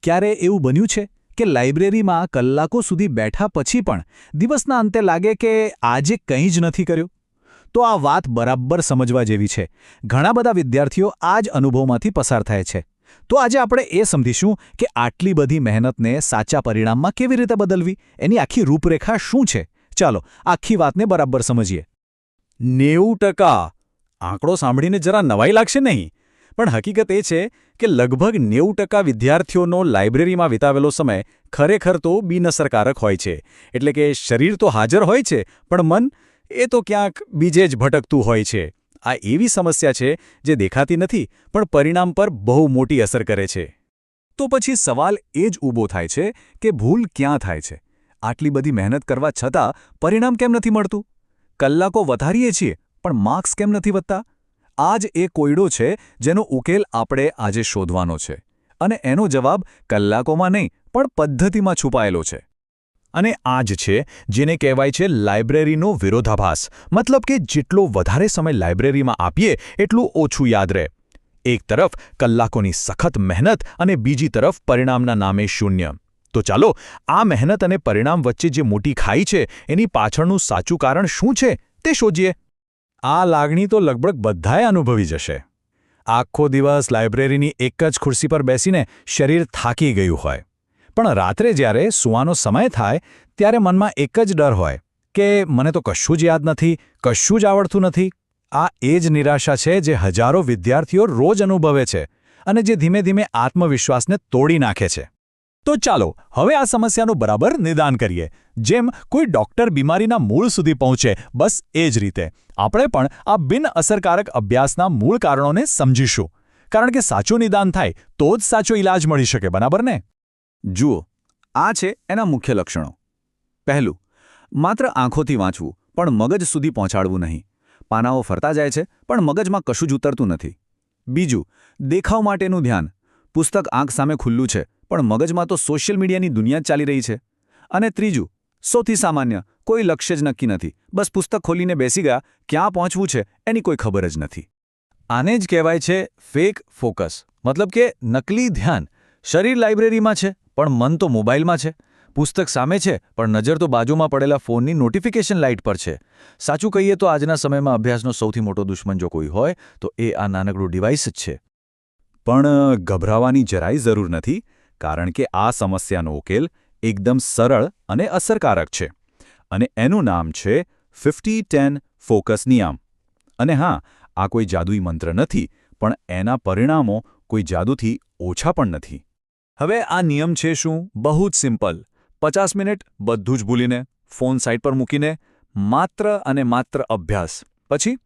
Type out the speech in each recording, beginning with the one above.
ક્યારે એવું બન્યું છે કે લાઇબ્રેરીમાં કલાકો સુધી બેઠા પછી પણ દિવસના અંતે લાગે કે આજે કંઈ જ નથી કર્યું? તો આ વાત બરાબર સમજવા જેવી છે. ઘણા બધા વિદ્યાર્થીઓ આ જ અનુભવમાંથી પસાર થાય છે. તો આજે આપણે એ સમજીશું કે આટલી બધી મહેનતને સાચા પરિણામમાં કેવી રીતે બદલવી, એની આખી રૂપરેખા શું છે. ચાલો આખી વાતને બરાબર સમજીએ. 90%! આંકડો સાંભળીને જરા નવાઈ લાગશે નહીં, પણ હકીકત એ છે કે લગભગ 90% વિદ્યાર્થીઓનો લાઇબ્રેરીમાં વિતાવેલો સમય ખરેખર તો બિનઅસરકારક હોય છે. એટલે કે શરીર તો હાજર હોય છે, પણ મન એ તો ક્યાંક બીજે જ ભટકતું હોય છે. આ એવી સમસ્યા છે જે દેખાતી નથી, પણ પરિણામ પર બહુ મોટી અસર કરે છે. તો પછી સવાલ એ જ ઊભો થાય છે કે ભૂલ ક્યાં થાય છે? આટલી બધી મહેનત કરવા છતાં પરિણામ કેમ નથી મળતું? કલાકો વધારીએ છીએ, પણ માર્ક્સ કેમ નથી વધતા? આ જ એ કોયડો છે જેનો ઉકેલ આપણે આજે શોધવાનો છે. અને એનો જવાબ કલાકોમાં નહીં, પણ પદ્ધતિમાં છુપાયેલો છે. અને આ જ છે જેને કહેવાય છે લાઇબ્રેરીનો વિરોધાભાસ. મતલબ કે જેટલો વધારે સમય લાઇબ્રેરીમાં આપીએ એટલું ઓછું યાદ રહે. એક તરફ કલાકોની સખત મહેનત અને બીજી તરફ પરિણામના નામે શૂન્ય. તો ચાલો આ મહેનત અને પરિણામ વચ્ચે જે મોટી ખાઈ છે એની પાછળનું સાચું કારણ શું છે તે શોધીએ. આ લાગણી તો લગભગ બધાએ અનુભવી જશે. આખો દિવસ લાઇબ્રેરીની એક જ ખુરશી પર બેસીને શરીર થાકી ગયું હોય, પણ રાત્રે જ્યારે સૂવાનો સમય થાય ત્યારે મનમાં એક જ ડર હોય કે મને તો કશું જ યાદ નથી, કશું જ આવડતું નથી. આ એ જ નિરાશા છે જે હજારો વિદ્યાર્થીઓ રોજ અનુભવે છે અને જે ધીમે ધીમે આત્મવિશ્વાસને તોડી નાખે છે. તો ચાલો હવે આ સમસ્યાનું બરાબર નિદાન કરીએ. જેમ કોઈ ડૉક્ટર બીમારીના મૂળ સુધી પહોંચે, બસ એ જ રીતે આપણે પણ આ બિનઅસરકારક અભ્યાસના મૂળ કારણોને સમજીશું. કારણ કે સાચું નિદાન થાય તો જ સાચો ઇલાજ મળી શકે, બરાબર ને? જુઓ, આ છે એના મુખ્ય લક્ષણો. પહેલું, માત્ર આંખોથી વાંચવું પણ મગજ સુધી પહોંચાડવું નહીં. પાનાઓ ફરતા જાય છે પણ મગજમાં કશું જ ઉતરતું નથી. બીજું, દેખાવ માટેનું ધ્યાન. પુસ્તક આંખ સામે ખુલ્લું છે પણ મગજમાં તો સોશિયલ મીડિયાની દુનિયા જ ચાલી રહી છે. અને ત્રીજું, સૌથી સામાન્ય, કોઈ લક્ષ્ય જ નક્કી નથી. બસ પુસ્તક ખોલીને બેસી ગયા, ક્યાં પહોંચવું છે એની કોઈ ખબર જ નથી. આને જ કહેવાય છે ફેક ફોકસ. મતલબ કે નકલી ધ્યાન. શરીર લાઇબ્રેરીમાં છે પણ મન તો મોબાઈલમાં છે. પુસ્તક સામે છે પણ નજર તો બાજુમાં પડેલા ફોનની નોટિફિકેશન લાઇટ પર છે. સાચું કહીએ તો આજના સમયમાં અભ્યાસનો સૌથી મોટો દુશ્મન જો કોઈ હોય તો એ આ નાનકડું ડિવાઇસ જ છે. પણ ગભરાવાની જરાય જરૂર નથી, કારણ કે આ સમસ્યાનો ઉકેલ એકદમ સરળ અને અસરકારક છે. અને એનું નામ છે 50-10 ફોકસ નિયમ. અને હા, આ કોઈ જાદુઈ મંત્ર નથી, પણ એના પરિણામો કોઈ જાદુથી ઓછા પણ નથી. હવે આ નિયમ છે શું? બહુ જ સિમ્પલ. 50 મિનિટ બધું જ ભૂલીને, ફોન સાઈડ પર મૂકીને, માત્ર અને માત્ર અભ્યાસ. પછી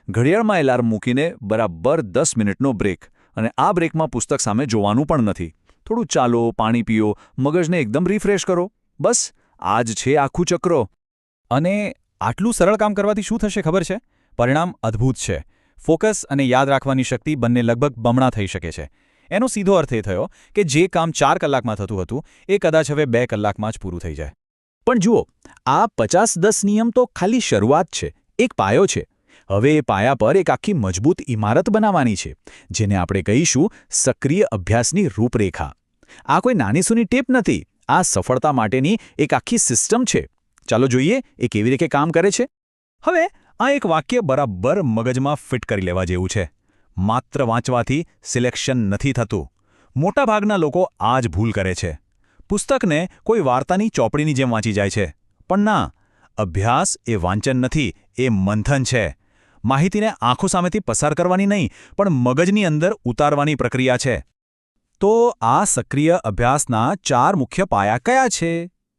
ઘડિયાળમાં એલાર્મ મૂકીને બરાબર 10 મિનિટનો બ્રેક. અને આ બ્રેકમાં પુસ્તક સામે જોવાનું પણ નથી. થોડું ચાલો, પાણી પીઓ, મગજને એકદમ રિફ્રેશ કરો. બસ આ જ છે આખું ચક્ર. અને આટલું સરળ કામ કરવાથી શું થશે ખબર છે? પરિણામ અદ્ભુત છે. ફોકસ અને યાદ રાખવાની શક્તિ બંને લગભગ બમણા થઈ શકે છે. એનો સીધો અર્થ એ થયો કે જે કામ 4 કલાકમાં થતું હતું એ કદાચ હવે 2 કલાકમાં જ પૂરું થઈ જાય. પણ જુઓ, આ 50-10 નિયમ તો ખાલી શરૂઆત છે, એક પાયો છે. હવે એ પાયા પર એક આખી મજબૂત ઇમારત બનાવવાની છે, જેને આપણે કહીશું સક્રિય અભ્યાસની રૂપરેખા. આ કોઈ નાની સૂની ટીપ નથી, આ સફળતા માટેની એક આખી સિસ્ટમ છે. ચાલો જોઈએ એ કેવી રીતે કામ કરે છે. હવે આ એક વાક્ય બરાબર મગજમાં ફિટ કરી લેવા જેવું છે. માત્ર વાંચવાથી સિલેક્શન નથી થતું. મોટાભાગના લોકો આ જ ભૂલ કરે છે. પુસ્તકને કોઈ વાર્તાની ચોપડીની જેમ વાંચી જાય છે. પણ ના, અભ્યાસ એ વાંચન નથી, એ મંથન છે. માહિતીને આંખો સામેથી પસાર કરવાની નહીં, પણ મગજની અંદર ઉતારવાની પ્રક્રિયા છે. તો આ સક્રિય અભ્યાસના 4 મુખ્ય પાયા કયા છે?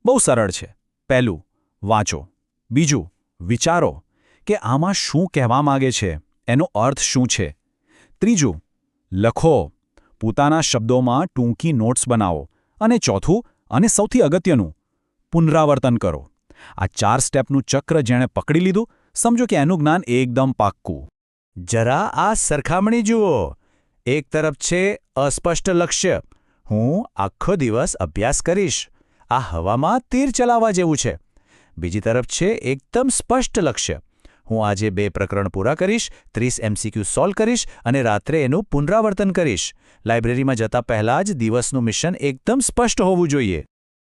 બહુ સરળ છે. પહેલું, વાંચો. બીજું, વિચારો કે આમાં શું કહેવા માંગે છે, એનો અર્થ શું છે. ત્રીજું, લખો. પોતાના શબ્દોમાં ટૂંકી નોટ્સ બનાવો. અને ચોથું અને સૌથી અગત્યનું, પુનરાવર્તન કરો. આ 4 સ્ટેપનું ચક્ર જેણે પકડી લીધું, સમજો કે એનું જ્ઞાન એકદમ પાક્કું. જરા આ સરખામણી જુઓ. એક તરફ છે અસ્પષ્ટ લક્ષ્ય, હું આખો દિવસ અભ્યાસ કરીશ, આ હવામાં તીર ચલાવવા જેવું છે. બીજી તરફ છે એકદમ સ્પષ્ટ લક્ષ્ય, હું આજે 2 પ્રકરણ પૂરા કરીશ, 30 MCQ સોલ્વ કરીશ અને રાત્રે એનું પુનરાવર્તન કરીશ. લાઇબ્રેરીમાં જતા પહેલાં જ દિવસનું મિશન એકદમ સ્પષ્ટ હોવું જોઈએ.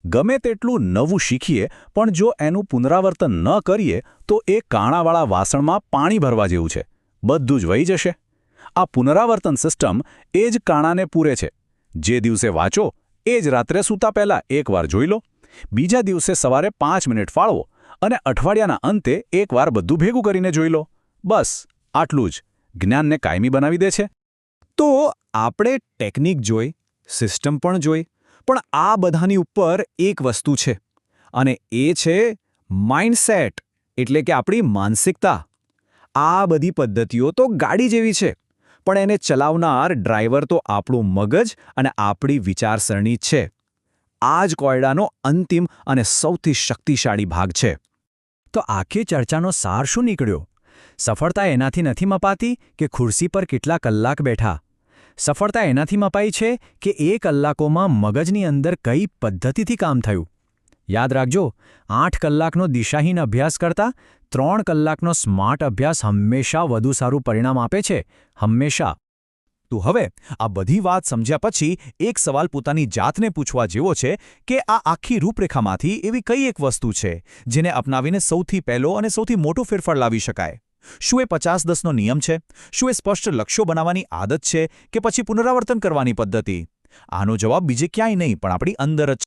ગમે તેટલું નવું શીખીએ પણ જો એનું પુનરાવર્તન ન કરીએ તો એ કાણાવાળા વાસણમાં પાણી ભરવા જેવું છે. બધું જ વહી જશે. આ પુનરાવર્તન સિસ્ટમ એ જ કાણાને પૂરે છે. જે દિવસે વાંચો એ જ રાત્રે સૂતા પહેલાં એકવાર જોઈ લો, બીજા દિવસે સવારે 5 મિનિટ ફાળવો અને અઠવાડિયાના અંતે એકવાર બધું ભેગું કરીને જોઈ લો. બસ આટલું જ જ્ઞાનને કાયમી બનાવી દે છે. તો આપણે ટેકનિક જોઈ, સિસ્ટમ પણ જોઈ, પણ આ બધાની ઉપર એક વસ્તુ છે અને એ છે માઇન્ડસેટ, એટલે કે આપણી માનસિકતા. આ બધી પદ્ધતિઓ તો ગાડી જેવી છે, પણ એને ચલાવનાર ડ્રાઈવર તો આપણું મગજ અને આપણી વિચારસરણી છે. આ જ કોયડાનો અંતિમ અને સૌથી શક્તિશાળી ભાગ છે. તો આખી ચર્ચાનો સાર શું નીકળ્યો? સફળતા એનાથી નથી મપાતી કે ખુરશી પર કેટલા કલાક બેઠા. સફળતા એનાથી મપાઈ છે કે એ કલાકોમાં મગજની અંદર કઈ પદ્ધતિથી કામ થયું. યાદ રાખજો, 8 કલાકનો દિશાહીન અભ્યાસ કરતાં 3 કલાકનો સ્માર્ટ અભ્યાસ હંમેશા વધુ સારું પરિણામ આપે છે. હંમેશા. તો હવે આ બધી વાત સમજ્યા પછી એક સવાલ પોતાની જાતને પૂછવા જેવો છે કે આ આખી રૂપરેખામાંથી એવી કઈ એક વસ્તુ છે જેને અપનાવીને સૌથી પહેલો અને સૌથી મોટો ફેરફાર લાવી શકાય? શું એ 50-10નો નિયમ છે? શું એ સ્પષ્ટ લક્ષ્યો બનાવવાની આદત છે કે પછી પુનરાવર્તન કરવાની પદ્ધતિ? આનો જવાબ બીજે ક્યાંય નહીં પણ આપણી અંદર જ